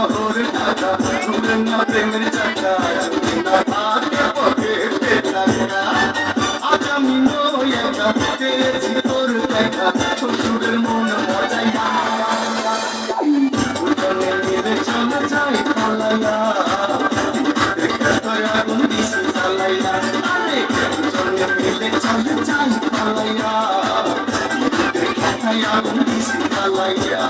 শহর ঢাকা ঘুরে না প্রেমের চাকা যদি না থাকে পকেটে টাকা আজ আমি নই একা পেয়েছি তোর দেখা শ্বশুরের মন মজাইয়া উঠোনে মিলে চলে যাই পালাইয়া আগুন দিছি জ্বালাইয়া আরে উঠোনে মিলে চলে যাই পালাইয়া আগুন দিছি জ্বালাইয়া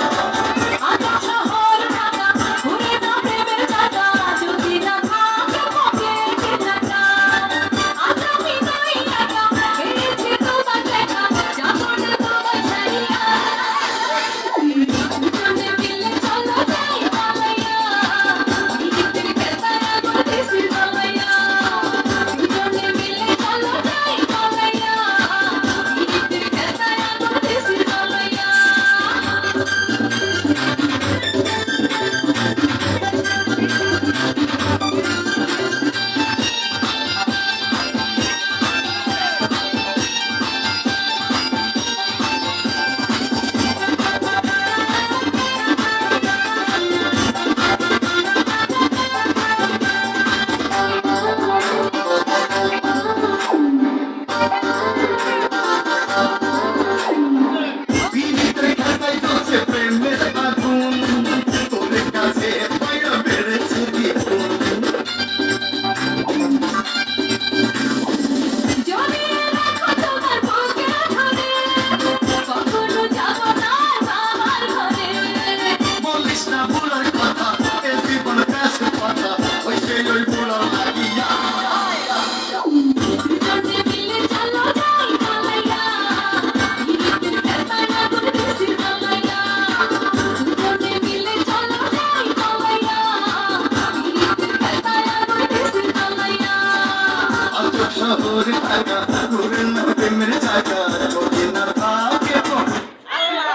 শহর ঢাকা